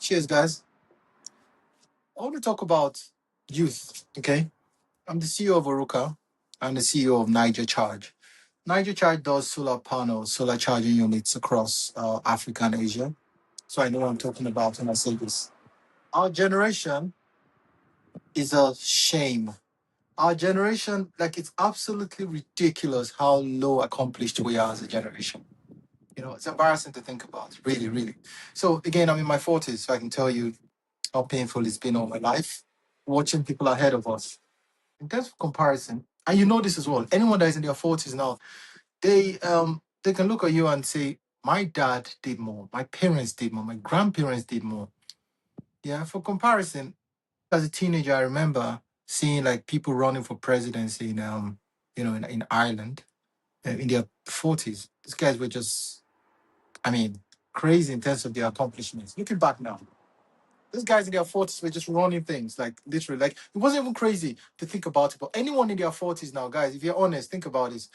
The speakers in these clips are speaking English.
Cheers, guys. I want to talk about youth. Okay, I'm the CEO of Aruka. I'm the CEO of Naijacharge. Naijacharge does solar panels, solar charging units across Africa and Asia. So I know what I'm talking about when I say this. Our generation is a shame. Our generation, like, it's absolutely ridiculous how low accomplished we are as a generation. It's embarrassing to think about, really, really. So again, I'm in my 40s, so I can tell you how painful it's been all my life watching people ahead of us. In terms of comparison, and you know this as well, anyone that is in their 40s now, they can look at you and say, my dad did more, my parents did more, my grandparents did more. Yeah, for comparison, as a teenager, I remember seeing like people running for presidency in Ireland in their 40s. These guys were just, I mean, crazy in terms of their accomplishments. Looking back now, these guys in their 40s were just running things, like literally. Like it wasn't even crazy to think about it. But anyone in their 40s now, guys, if you're honest, think about this.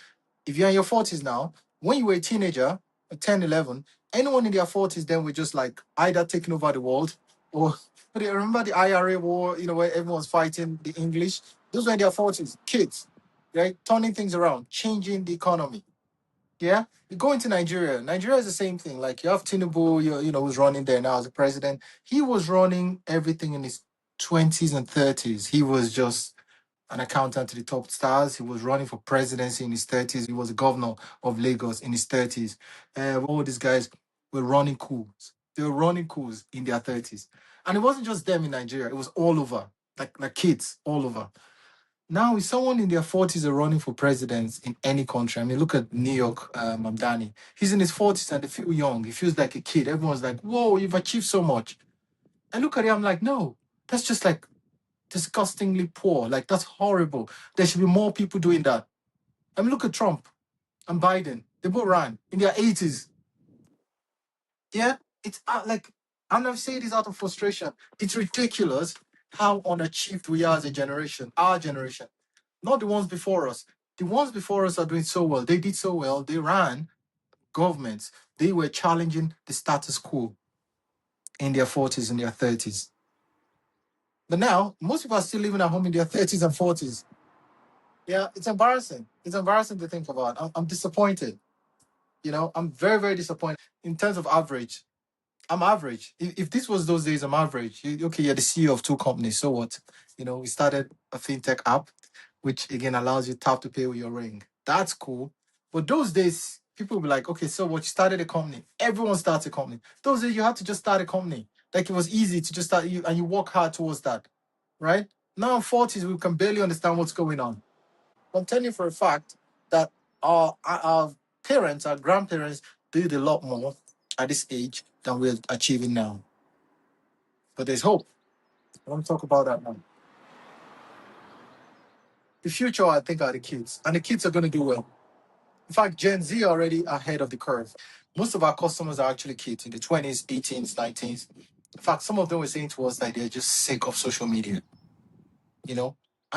If you're in your 40s now, when you were a teenager, 10, 11, anyone in their 40s then were just like either taking over the world or but you remember the IRA war, where everyone was fighting the English? Those were in their 40s, kids, right? Turning things around, changing the economy. Yeah, you go into Nigeria. Nigeria is the same thing. Like you have Tinubu, who's running there now as a president. He was running everything in his 20s and 30s. He was just an accountant to the top stars. He was running for presidency in his 30s. He was a governor of Lagos in his 30s. All these guys were running coups. They were running coups in their 30s. And it wasn't just them in Nigeria. It was all over, like kids all over. Now, if someone in their 40s are running for president in any country, I mean, look at New York, Mamdani. He's in his 40s and they feel young. He feels like a kid. Everyone's like, whoa, you've achieved so much. I look at him, I'm like, no, that's just like disgustingly poor. Like, that's horrible. There should be more people doing that. I mean, look at Trump and Biden. They both ran in their 80s. Yeah, it's like, and I've said this out of frustration. It's ridiculous how unachieved we are as a generation, our generation. Not the ones before us. The ones before us are doing so well. They did so well. They ran governments. They were challenging the status quo in their 40s and their 30s. But now, most people are still living at home in their 30s and 40s. Yeah, it's embarrassing. It's embarrassing to think about. I'm disappointed. I'm very, very disappointed. In terms of average, I'm average. If this was those days, I'm average. Okay, you're the CEO of two companies. So what? We started a fintech app, which again allows you tap to pay with your ring. That's cool. But those days, people will be like, okay, so what? You started a company. Everyone starts a company. Those days, you had to just start a company. Like it was easy to just start, and you work hard towards that, right? Now in 40s, we can barely understand what's going on. I'm telling you for a fact that our parents, our grandparents, did a lot more at this age than we're achieving now. But there's hope. I want to talk about that now. The future, I think, are the kids, and the kids are going to do well. In fact, Gen Z are already ahead of the curve. Most of our customers are actually kids in the 20s, 18s, 19s. In fact, some of them were saying to us that they're just sick of social media, you know,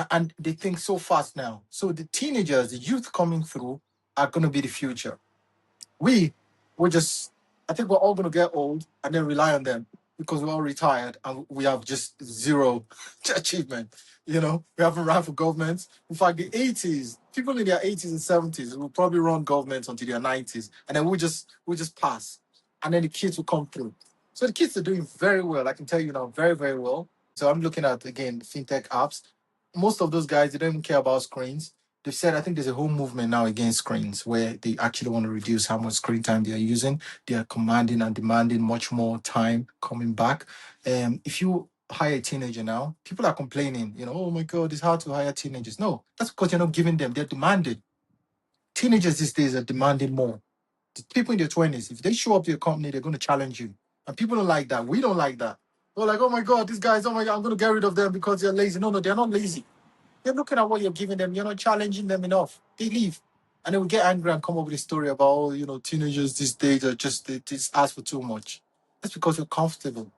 and they think so fast now. So the teenagers, the youth coming through are going to be the future. We we're just I think we're all gonna get old and then rely on them because we're all retired and we have just zero achievement. We haven't run for government. In fact, the 80s, people in their 80s and 70s will probably run government until their 90s, and then we'll just pass. And then the kids will come through. So the kids are doing very well. I can tell you now, very, very well. So I'm looking at again fintech apps. Most of those guys, they don't even care about screens. They've said, I think there's a whole movement now against screens where they actually want to reduce how much screen time they are using. They are commanding and demanding much more time coming back. If you hire a teenager now, people are complaining, oh my God, it's hard to hire teenagers. No, that's because you're not giving them. They're demanding. Teenagers these days are demanding more. The people in their 20s, if they show up to your company, they're going to challenge you. And people don't like that. We don't like that. They're like, oh my God, these guys, oh my God, I'm going to get rid of them because they're lazy. No, no, they're not lazy. They're looking at what you're giving them. You're not challenging them enough. They leave. And they will get angry and come up with a story about, teenagers these days are they just ask for too much. That's because you're comfortable.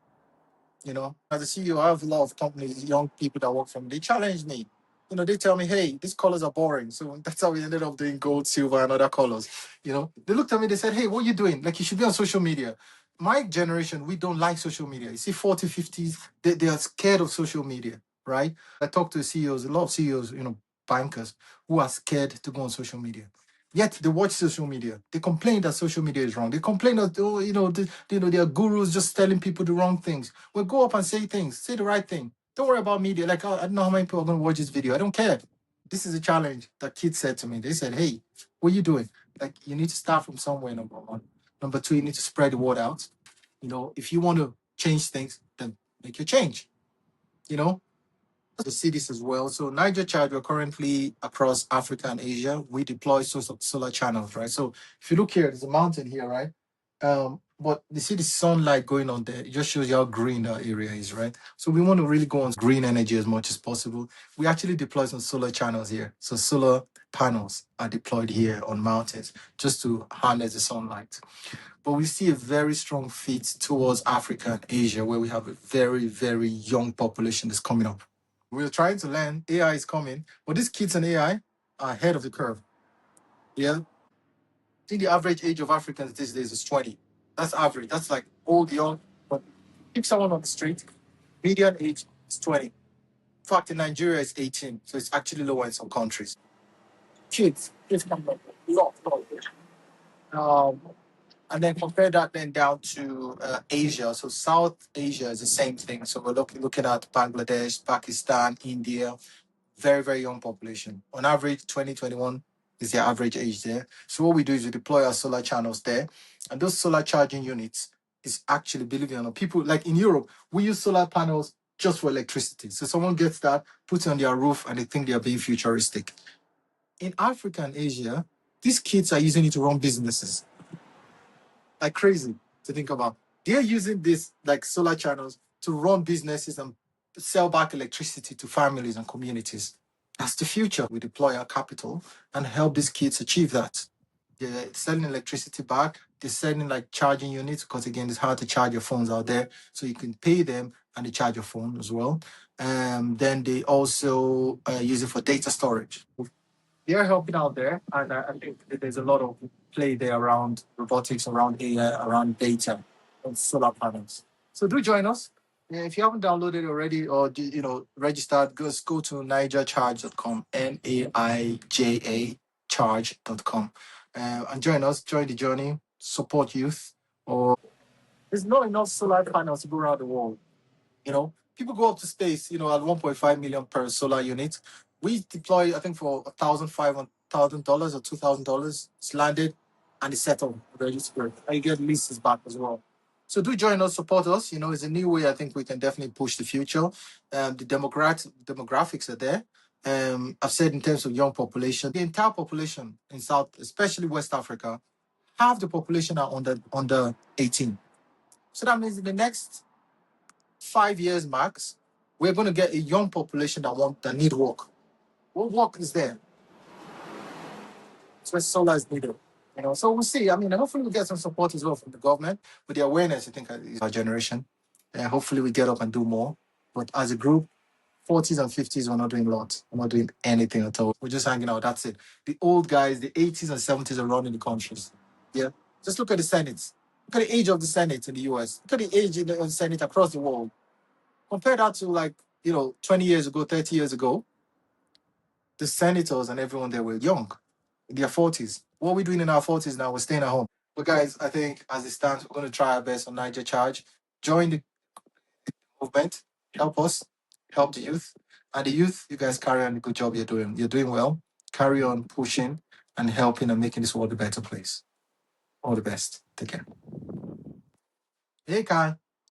As a CEO, I have a lot of companies, young people that work for me. They challenge me. They tell me, hey, these colors are boring. So that's how we ended up doing gold, silver, and other colors. They looked at me, they said, hey, what are you doing? Like, you should be on social media. My generation, we don't like social media. You see, 40, 50s, they are scared of social media, right? I talk to CEOs, a lot of CEOs, bankers who are scared to go on social media. Yet they watch social media. They complain that social media is wrong. They complain that their gurus just telling people the wrong things. Well, go up and say things. Say the right thing. Don't worry about media. Like I don't know how many people are going to watch this video. I don't care. This is a challenge that kids said to me. They said, "Hey, what are you doing? Like you need to start from somewhere. Number one. Number two, you need to spread the word out. If you want to change things, then make your change. You know, to see this as well. So Niger we're currently across Africa and Asia. We deploy solar channels, right? So if you look here, there's a mountain here, right? But you see the sunlight going on there. It just shows you how green that area is, right? So we want to really go on green energy as much as possible. We actually deploy some solar channels here. So solar panels are deployed here on mountains just to harness the sunlight. But we see a very strong fit towards Africa and Asia, where we have a very, very young population that's coming up. We're trying to learn. AI is coming, but these kids and AI are ahead of the curve. Yeah. I think the average age of Africans these days is 20. That's average. That's like old, young. But pick someone on the street, median age is 20. In fact, in Nigeria, it's 18. So it's actually lower in some countries. Kids come up a lot. And then compare that then down to Asia. So South Asia is the same thing. So we're looking at Bangladesh, Pakistan, India, very, very young population. On average, 2021 is the average age there. So what we do is we deploy our solar channels there. And those solar charging units is actually, believe it or not, people like in Europe, we use solar panels just for electricity. So someone gets that, puts it on their roof, and they think they are being futuristic. In Africa and Asia, these kids are using it to run businesses like crazy to think about. They're using this like solar channels to run businesses and sell back electricity to families and communities. That's the future. We deploy our capital and help these kids achieve that. They're selling electricity back. They're selling like charging units because again, it's hard to charge your phones out there. So you can pay them and they charge your phone as well. Then they also use it for data storage. They're helping out there, and I think that there's a lot of play there around robotics, around AI, around data, and solar panels. So do join us. Yeah, if you haven't downloaded already or registered, just go to naijacharge.com, NAIJA charge.com, and join us. Join the journey. Support youth. Or there's not enough solar panels to go around the world. People go up to space, at 1.5 million per solar unit. We deploy, I think, for $1,500 or $2,000. It's landed and it's settled, ready to go. And you get leases back as well. So do join us, support us. It's a new way I think we can definitely push the future. The demographics are there. I've said in terms of young population, the entire population in South, especially West Africa, half the population are under 18. So that means in the next 5 years max, we're going to get a young population that need work. What work is there? So solar is needed. So we'll see. I mean, hopefully we get some support as well from the government with the awareness. I think is our generation. Hopefully we get up and do more. But as a group, 40s and 50s, we're not doing a lot. We're not doing anything at all. We're just hanging out. That's it. The old guys, the 80s and 70s are running the countries. Yeah. Just look at the Senate. Look at the age of the Senate in the US. Look at the age of the Senate across the world. Compare that to 20 years ago, 30 years ago, the senators and everyone there were young, in their 40s. What are we doing in our 40s now? We're staying at home. But guys, I think as it stands, we're going to try our best on Niger Charge. Join the movement. Help us. Help the youth. And the youth, you guys carry on the good job you're doing. You're doing well. Carry on pushing and helping and making this world a better place. All the best. Take care. Hey, Kai.